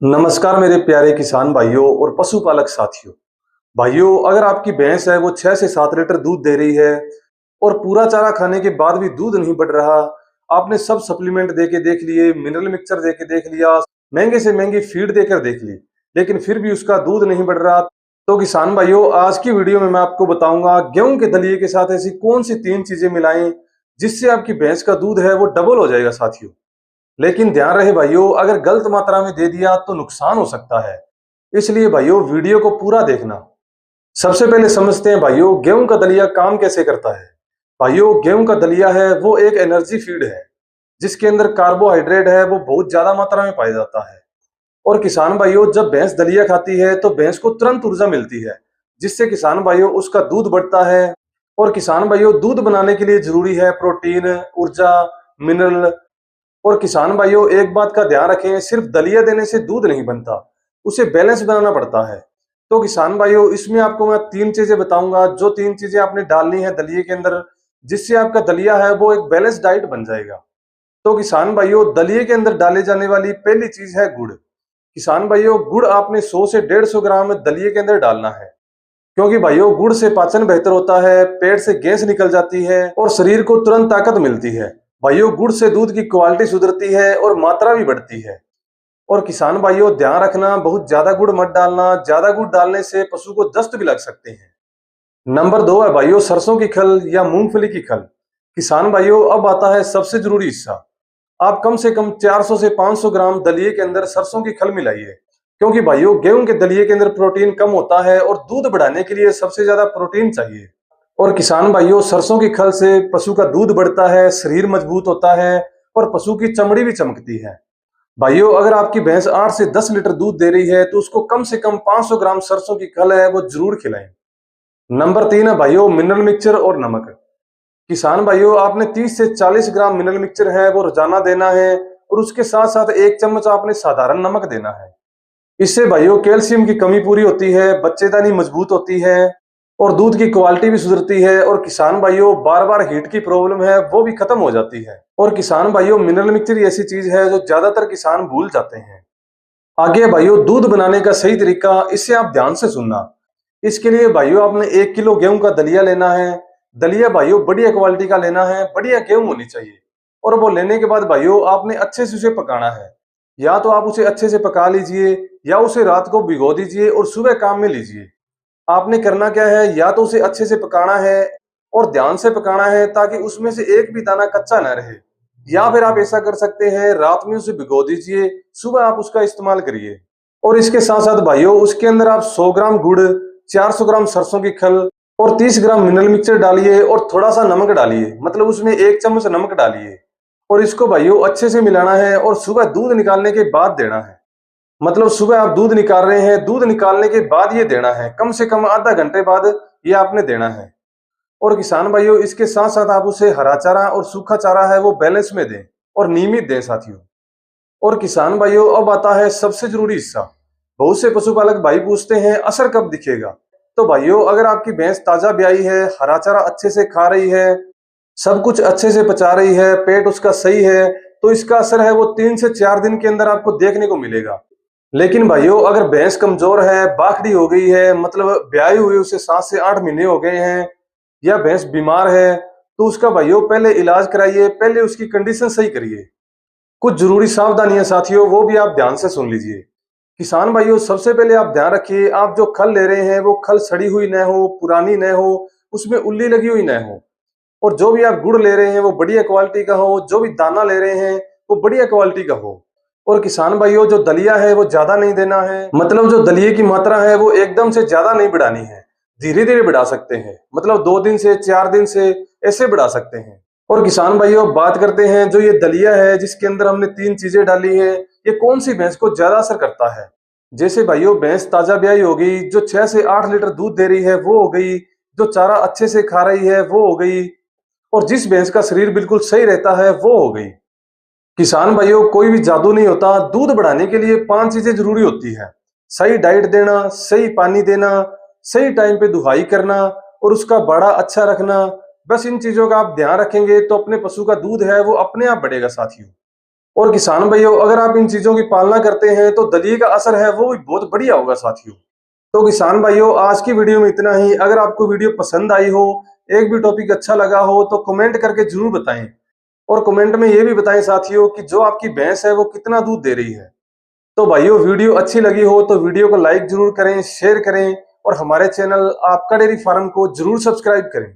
नमस्कार मेरे प्यारे किसान भाइयों और पशुपालक साथियों। भाइयों, अगर आपकी भैंस है वो 6 से 7 लीटर दूध दे रही है और पूरा चारा खाने के बाद भी दूध नहीं बढ़ रहा, आपने सब सप्लीमेंट दे के देख लिए, मिनरल मिक्सचर दे के देख लिया, महंगे से महंगी फीड देकर देख ली, लेकिन फिर भी उसका दूध नहीं बढ़ रहा, तो किसान भाइयों, आज की वीडियो में मैं आपको बताऊंगा गेहूं के दलिए के साथ ऐसी कौन सी 3 चीजें मिलाएं जिससे आपकी भैंस का दूध है वो डबल हो जाएगा साथियों। लेकिन ध्यान रहे भाइयों, अगर गलत मात्रा में दे दिया तो नुकसान हो सकता है। इसलिए भाइयों, वीडियो को पूरा देखना। सबसे पहले समझते हैं भाइयों, गेहूं का दलिया काम कैसे करता है। भाइयों, गेहूं का दलिया है वो एक एनर्जी फीड है जिसके अंदर कार्बोहाइड्रेट है वो बहुत ज्यादा मात्रा में पाया जाता है। और किसान भाइयों, जब भैंस दलिया खाती है तो भैंस को तुरंत ऊर्जा मिलती है, जिससे किसान भाइयों उसका दूध बढ़ता है। और किसान भाइयों, दूध बनाने के लिए जरूरी है प्रोटीन, ऊर्जा, मिनरल। और किसान भाइयों, एक बात का ध्यान रखें, सिर्फ दलिया देने से दूध नहीं बनता, उसे बैलेंस बनाना पड़ता है। तो किसान भाइयों, इसमें आपको मैं 3 चीजें बताऊंगा, जो 3 चीजें आपने डालनी है दलिये के अंदर, जिससे आपका दलिया है वो एक बैलेंस डाइट बन जाएगा। तो किसान भाइयों, दलिये के अंदर डाले जाने वाली पहली चीज है गुड़। किसान भाइयों, गुड़ आपने 100 से 150 ग्राम दलिये के अंदर डालना है, क्योंकि भाइयों गुड़ से पाचन बेहतर होता है, पेट से गैस निकल जाती है और शरीर को तुरंत ताकत मिलती है। भाइयों, गुड़ से दूध की क्वालिटी सुधरती है और मात्रा भी बढ़ती है। और किसान भाइयों, ध्यान रखना, बहुत ज्यादा गुड़ मत डालना, ज्यादा गुड़ डालने से पशु को दस्त भी लग सकते हैं। नंबर 2 है भाइयों, सरसों की खल या मूंगफली की खल। किसान भाइयों, अब आता है सबसे जरूरी हिस्सा। आप कम से कम 400 से 500 ग्राम दलिये के अंदर सरसों की खल मिलाइए, क्योंकि भाइयों गेहूं के दलिये के अंदर प्रोटीन कम होता है और दूध बढ़ाने के लिए सबसे ज्यादा प्रोटीन चाहिए। और किसान भाइयों, सरसों की खल से पशु का दूध बढ़ता है, शरीर मजबूत होता है और पशु की चमड़ी भी चमकती है। भाइयों, अगर आपकी भैंस 8 से 10 लीटर दूध दे रही है तो उसको कम से कम 500 ग्राम सरसों की खल है वो जरूर खिलाएं। नंबर 3 है भाइयों, मिनरल मिक्सचर और नमक। किसान भाइयों, आपने 30 से 40 ग्राम मिनरल मिक्सचर है वो रोजाना देना है और उसके साथ साथ 1 चम्मच आपने साधारण नमक देना है। इससे भाइयों कैल्शियम की कमी पूरी होती है, बच्चेदानी मजबूत होती है और दूध की क्वालिटी भी सुधरती है। और किसान भाइयों, बार बार हीट की प्रॉब्लम है वो भी खत्म हो जाती है। और किसान भाइयों, मिनरल मिक्सचर ऐसी चीज है जो ज्यादातर किसान भूल जाते हैं। आगे भाइयों, दूध बनाने का सही तरीका, इसे आप ध्यान से सुनना। इसके लिए भाइयों, आपने 1 किलो गेहूं का दलिया लेना है। दलिया भाइयों बढ़िया क्वालिटी का लेना है, बढ़िया गेहूं होनी चाहिए। और वो लेने के बाद भाइयों, आपने अच्छे से उसे पकाना है। या तो आप उसे अच्छे से पका लीजिए या उसे रात को भिगो दीजिए और सुबह काम में लीजिए। आपने करना क्या है, या तो उसे अच्छे से पकाना है और ध्यान से पकाना है ताकि उसमें से एक भी दाना कच्चा न रहे। या फिर आप ऐसा कर सकते हैं, रात में उसे भिगो दीजिए, सुबह आप उसका इस्तेमाल करिए। और इसके साथ साथ भाइयों, उसके अंदर आप 100 ग्राम गुड़, 400 ग्राम सरसों की खल और 30 ग्राम मिनरल मिक्सचर डालिए और थोड़ा सा नमक डालिए, मतलब उसमें 1 चम्मच नमक डालिए। और इसको भाइयों अच्छे से मिलाना है और सुबह दूध निकालने के बाद देना है। मतलब सुबह आप दूध निकाल रहे हैं, दूध निकालने के बाद ये देना है, कम से कम आधा घंटे बाद ये आपने देना है। और किसान भाइयों, इसके साथ साथ आप उसे हरा चारा और सूखा चारा है वो बैलेंस में दें और नियमित दें साथियों। और किसान भाइयों, अब आता है सबसे जरूरी हिस्सा। बहुत से पशुपालक भाई पूछते हैं असर कब दिखेगा। तो भाइयों, अगर आपकी भैंस ताजा ब्याई है, हरा चारा अच्छे से खा रही है, सब कुछ अच्छे से पचा रही है, पेट उसका सही है, तो इसका असर है वो 3 से 4 दिन के अंदर आपको देखने को मिलेगा। लेकिन भाइयों, अगर भैंस कमजोर है, बाखड़ी हो गई है, मतलब ब्याई हुई उसे 7 से 8 महीने हो गए हैं, या भैंस बीमार है, तो उसका भाइयों पहले इलाज कराइए, पहले उसकी कंडीशन सही करिए। कुछ जरूरी सावधानियां साथियों, वो भी आप ध्यान से सुन लीजिए। किसान भाइयों, सबसे पहले आप ध्यान रखिए, आप जो खल ले रहे हैं वो खल सड़ी हुई न हो, पुरानी न हो, उसमें उल्ली लगी हुई न हो। और जो भी आप गुड़ ले रहे हैं वो बढ़िया क्वालिटी का हो, जो भी दाना ले रहे हैं वो बढ़िया क्वालिटी का हो। और किसान भाइयों, जो दलिया है वो ज्यादा नहीं देना है, मतलब जो दलिये की मात्रा है वो एकदम से ज्यादा नहीं बढ़ानी है, धीरे धीरे बढ़ा सकते हैं, मतलब 2 दिन से 4 दिन से ऐसे बढ़ा सकते हैं। और किसान भाइयों, बात करते हैं जो ये दलिया है जिसके अंदर हमने 3 चीजें डाली है, ये कौन सी भैंस को ज्यादा असर करता है। जैसे भाइयों, भैंस ताजा ब्याई होगी, जो 6 से 8 लीटर दूध दे रही है वो हो गई, जो चारा अच्छे से खा रही है वो हो गई, और जिस भैंस का शरीर बिल्कुल सही रहता है वो हो गई। किसान भाइयों, कोई भी जादू नहीं होता, दूध बढ़ाने के लिए 5 चीजें जरूरी होती है। सही डाइट देना, सही पानी देना, सही टाइम पे दुहाई करना और उसका बाड़ा अच्छा रखना। बस इन चीजों का आप ध्यान रखेंगे तो अपने पशु का दूध है वो अपने आप बढ़ेगा साथियों। और किसान भाइयों, अगर आप इन चीजों की पालना करते हैं तो दलिए का असर है वो भी बहुत बढ़िया होगा साथियों। तो किसान भाइयों, आज की वीडियो में इतना ही। अगर आपको वीडियो पसंद आई हो, एक भी टॉपिक अच्छा लगा हो, तो कमेंट करके जरूर बताएं। और कमेंट में ये भी बताएं साथियों कि जो आपकी भैंस है वो कितना दूध दे रही है। तो भाइयों, वीडियो अच्छी लगी हो तो वीडियो को लाइक जरूर करें, शेयर करें और हमारे चैनल आपका डेयरी फार्म को जरूर सब्सक्राइब करें।